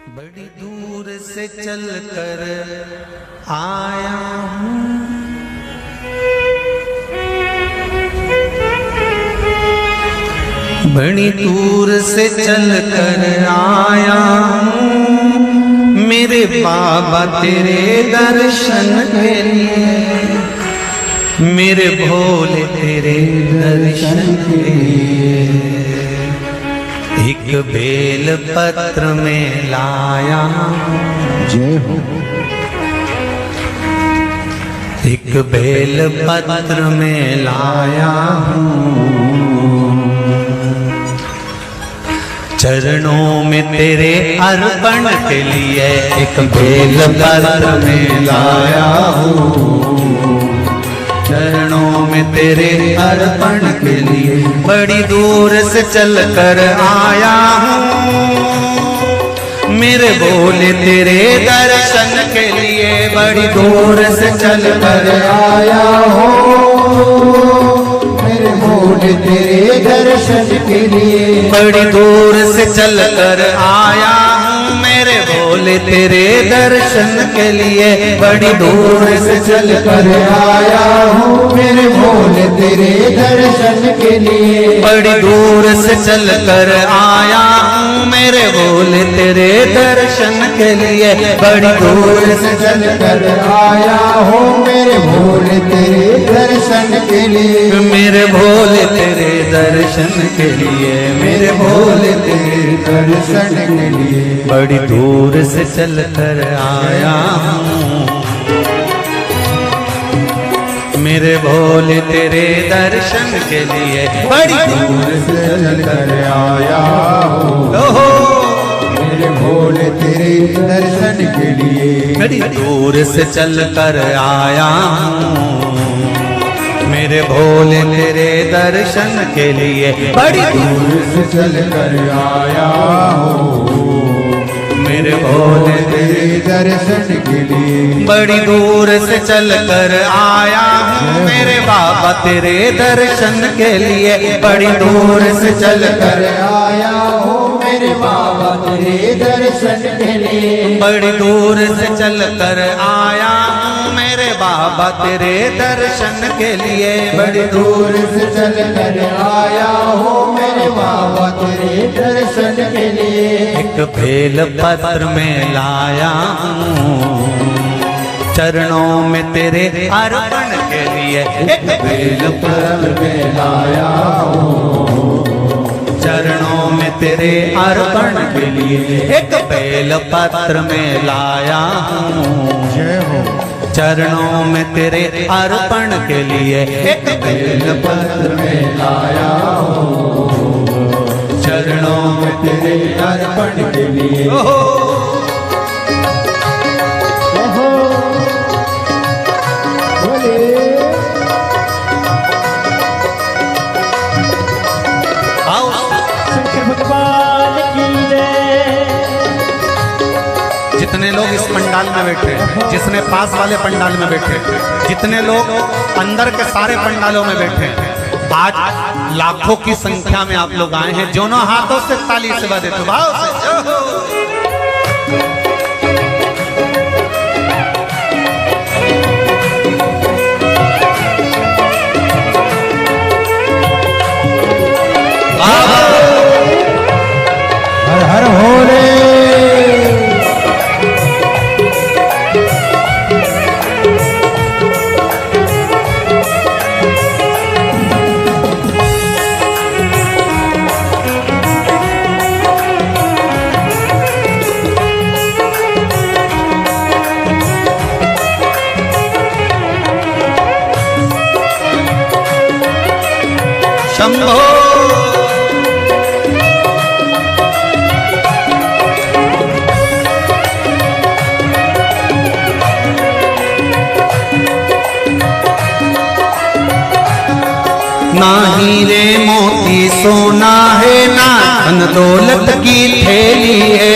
बड़ी दूर से चल कर आया हूँ, बड़ी दूर से चल कर आया हूँ, मेरे बाबा तेरे दर्शन के लिए, मेरे भोले तेरे दर्शन के लिए। एक बेल पत्र में लाया, जय हो। एक बेल पत्र में लाया हूँ, चरणों में तेरे अर्पण के लिए। एक बेल पत्र में लाया हूँ, चरणों में तेरे अर्पण के लिए। बड़ी दूर से चल कर आया हूँ, मेरे भोले तेरे दर्शन के लिए। बड़ी दूर से चल कर आया हूँ, मेरे भोले तेरे दर्शन के लिए। बड़ी दूर से चल कर आया हूँ, मेरे भोले तेरे दर्शन के लिए। बड़ी दूर से चल कर आया हूँ, मेरे भोले तेरे दर्शन के लिए। बड़ी दूर से चल कर आया हूँ, मेरे भोले तेरे दर्शन के लिए। बड़ी दूर से चल कर आया हूँ, मेरे भोले तेरे दर्शन के लिए। मेरे भोले तेरे दर्शन के लिए, मेरे भोले तेरे दर्शन के लिए। बड़ी दूर से चल कर आया हूँ, मेरे भोले तेरे दर्शन के लिए। बड़ी दूर से चल कर आया हूँ, ओहो, मेरे भोले तेरे दर्शन के लिए। बड़ी दूर से चल कर आया हूँ, मेरे भोले तेरे दर्शन के लिए। बड़ी दूर से चल कर आया हूँ, मेरे भोले तेरे दर्शन के लिए। बड़ी दूर से चल कर आया हूँ, मेरे बाबा तेरे दर्शन के लिए। बड़ी दूर से चल कर आया हूँ, मेरे बाबा तेरे दर्शन के लिए। बड़ी दूर से चल कर आया हूँ, मेरे बाबा तेरे दर्शन के लिए। बड़ी दूर से चल कर आया हूँ, मेरे बाबा तेरे दर्शन के लिए। एक बेल पत्र में लाया हूँ, चरणों में तेरे अर्पण के लिए। एक बेल पत्र में लाया हूँ, चरणों में तेरे अर्पण के लिए। एक बेल पत्र में लाया हूँ, जय हो। चरणों में तेरे अर्पण के लिए। एक बेल पत्र में लाया हूँ, चरणों में तेरे अर्पण के लिए। ओहो, आओ शंकर भगवान की जय। जितने लोग इस पंडाल में बैठे, जितने पास वाले पंडाल में बैठे, जितने लोग अंदर के सारे पंडालों में बैठे, आज लाखों की संख्या में आप लोग आए हैं। दोनों हाथों से ताली से बजा दो भाव से। हर हर भोले। शंभो ना हीरे मोती सोना है, ना धन दौलत की थैली है।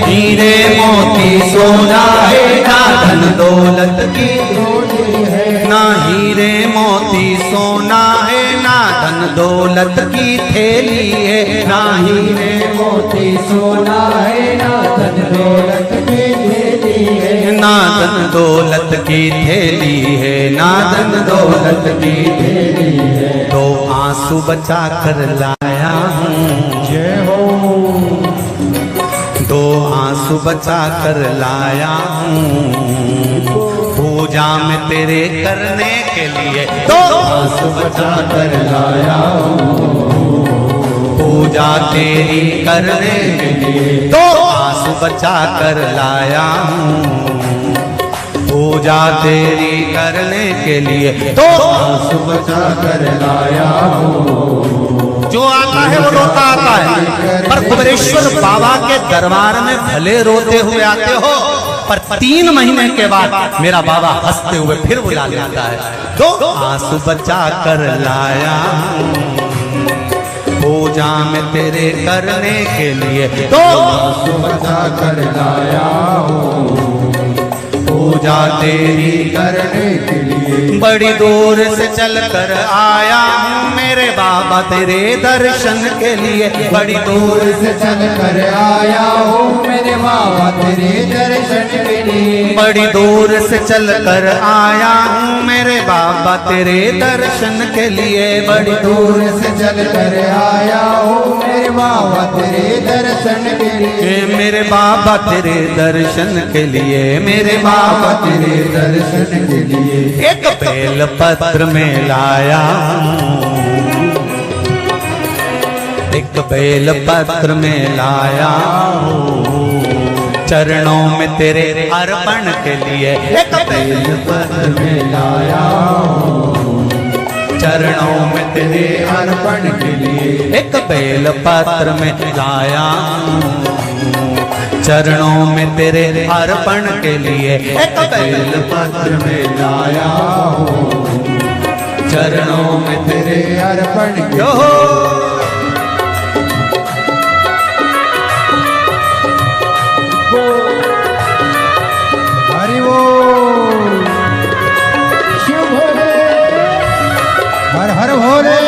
हीरे मोती सोना है, ना धन दौलत की थैली है। ना हीरे मोती सोना है, ना धन दौलत की थैली है। ना हीरे मोती सोना है, ना धन दौलत की थैली है, नादन दौलत की थैली है, नादन दौलत की थैली है। तो आंसू बचा कर लाया हूँ, जय हो। दो आंसू बचा कर लाया हूँ, पूजा में तेरे करने के लिए दो आंसू बचा कर लाया हूँ, पूजा तेरी करने के लिए दो आंसू बचा कर लाया हूँ, पूजा तेरी करने के लिए दो आंसू बचा कर लाया हूँ। जो आता है वो रोता आता है, पर कुबेरेश्वर बाबा के दरबार में भले रोते हुए आते हो, पर 3 महीने के बाद मेरा बाबा हंसते हुए फिर बुला लेता है। दो आंसू बचा कर लाया हूँ, पूजा में तेरे करने के लिए दो आंसू बचा कर लाया हूँ, पूजा तेरी करने के लिए। बड़ी दूर से चल कर आया हूँ मेरे बाबा तेरे दर्शन के लिए, बड़ी दूर से चल कर आया हूँ मेरे बाबा तेरे दर्शन के लिए। बड़ी दूर से चल कर आया हूँ मेरे बाबा तेरे दर्शन के लिए, बड़ी दूर से चल कर आया हूँ मेरे बाबा तेरे दर्शन के लिए। मेरे बाबा तेरे दर्शन के लिए, मेरे बाबा तेरे दर्शन के लिए। एक बेल पत्र में लाया हूँ, एक बेल पत्र में लाया हूँ, चरणों में तेरे अर्पण के लिए एक बेल पत्र में लाया हूँ, चरणों में तेरे अर्पण के लिए। एक बेल पत्र में लाया हूँ, चरणों में तेरे अर्पण के लिए एक बेल पत्र में लाया हूँ, चरणों में तेरे अर्पण के जो हरि बोल। शिव भोले, हर हर भोले।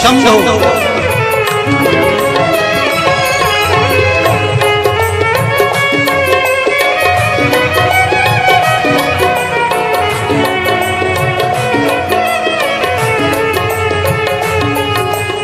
शंभो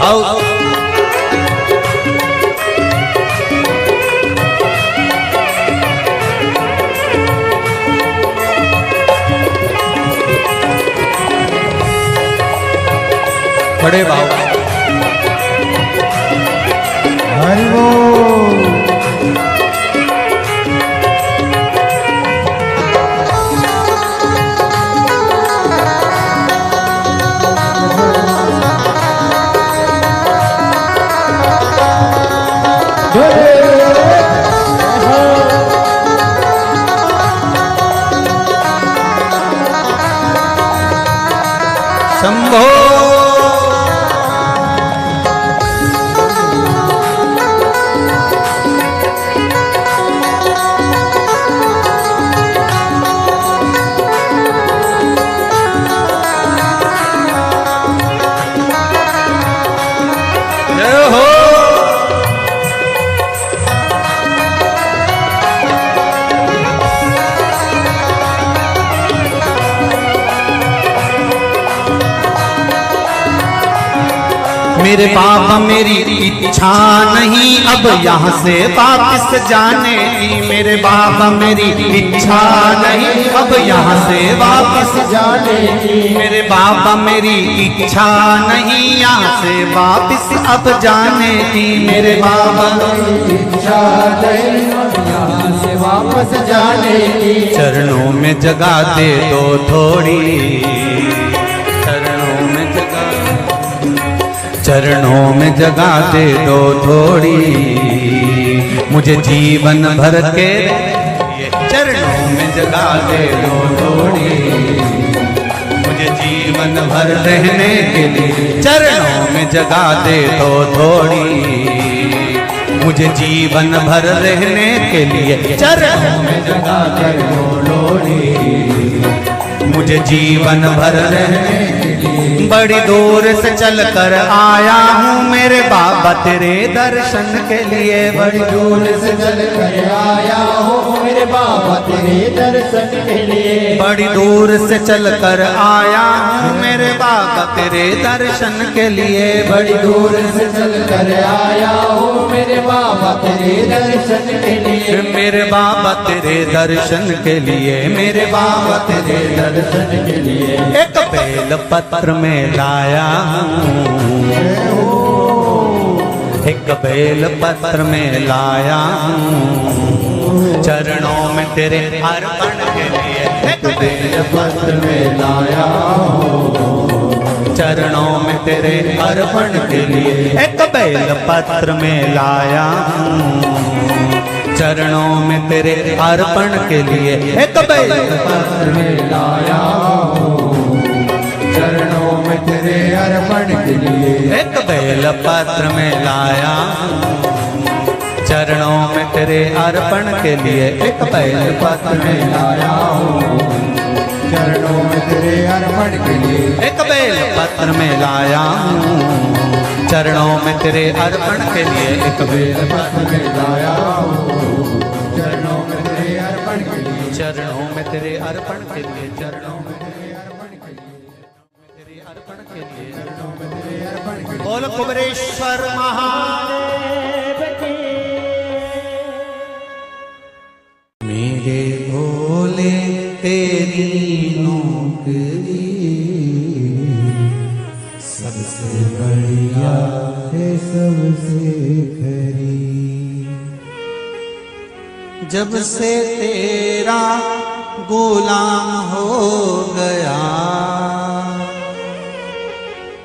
आओ बड़े बाबू हरि बोल। शंभो जय हो। मेरे बाबा मेरी इच्छा नहीं अब यहाँ से वापस जाने की, मेरे बाबा मेरी इच्छा नहीं अब यहाँ से वापस जाने की। मेरे बाबा मेरी इच्छा नहीं यहाँ से वापस अब जाने की, मेरे बाबा इच्छा नहीं यहाँ से वापस जाने की। चरणों में जगा दे दो थोड़ी, चरणों में जगा, चरणों में जगा दे दो थोड़ी, मुझे जीवन भर के चरणों में जगा दे दो थोड़ी, मुझे जीवन भर रहने के लिए चरणों में जगा दे दो थोड़ी, मुझे जीवन भर रहने के लिए चरणों में जगा कर लोड़ी, मुझे जीवन भर रहने के लिए बड़ी दूर से चल कर आया हूँ मेरे बाबा तेरे दर्शन के लिए। बड़ी दूर से चल कर आया हूँ मेरे बाबा तेरे दर्शन के लिए। बड़ी दूर से चल कर आया हूँ मेरे बाबा तेरे दर्शन के लिए। बड़ी दूर से चल कर आया हूँ मेरे बाबा तेरे दर्शन के लिए। मेरे बाबा तेरे दर्शन के लिए, मेरे बाबा तेरे दर्शन के लिए एक बेल पत्र में लाया हूँ, एक बेल पत्र में लाया हूँ चरणों में तेरे अर्पण के लिए। एक बेल पत्र में लाया हूँ चरणों में तेरे अर्पण के लिए। एक बेल पत्र में लाया हूँ चरणों में तेरे अर्पण के लिए। एक बेल पत्र में लाया हूँ चरणों में तेरे अर्पण के लिए। एक बेल पत्र में लाया चरणों में तेरे अर्पण के लिए। एक बेल पत्र में लाया हूँ चरणों में तेरे अर्पण के लिए। एक बेल पत्र में लाया हूँ चरणों में तेरे अर्पण के लिए। एक बेल पत्र में लाया हूँ चरणों में तेरे अर्पण के लिए। चरणों में तेरे अर्पण के लिए। चरणों में तेरे अर्पण के लिए। तेरे अर्पण के लिए। चरणों में तेरे अर्पण के लिए। बोल कुबेरेश्वर महादेव की। मेरे भोले तेरी नौकरी सबसे बढ़िया है सबसे खरी। जब से तेरा गुलाम हो गया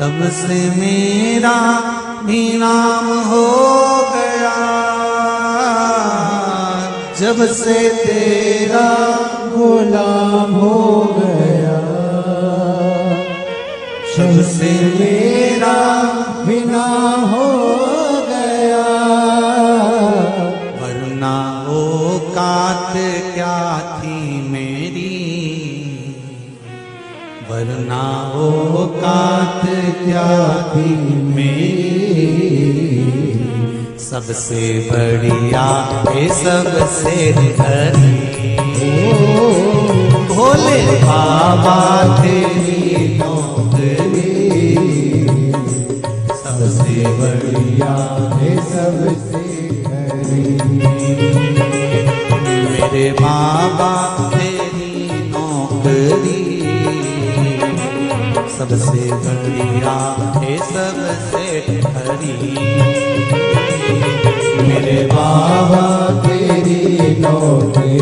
तब से मेरा भी नाम हो गया। जब से तेरा गुलाम हो गया जब से मेरा बिना हो गया। वरना औकात क्या थी मेरी, वरना औकात क्या थी मेरी। सबसे बढ़िया है सबसे खरी। भोले बाबा तेरी नौकरी सबसे बढ़िया है सबसे खरी। मेरे बाबा तेरी नौकरी सबसे बढ़िया है सबसे खरी। मेरे बाबा तेरी नौकरी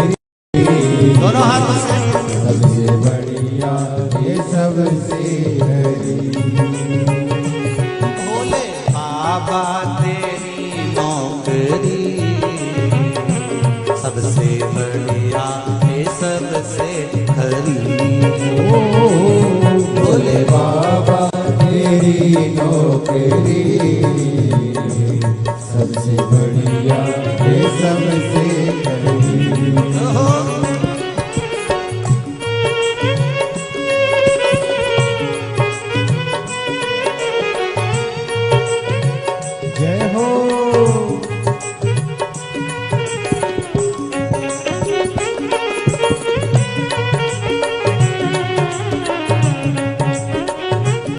दोनों हाथों से सबसे बढ़िया है सबसे खरी। भोले बाबा तेरी नौकरी सबसे बढ़िया है सबसे खरी। भोले बाबा तेरी नौकरी सबसे बढ़िया है सबसे खरी।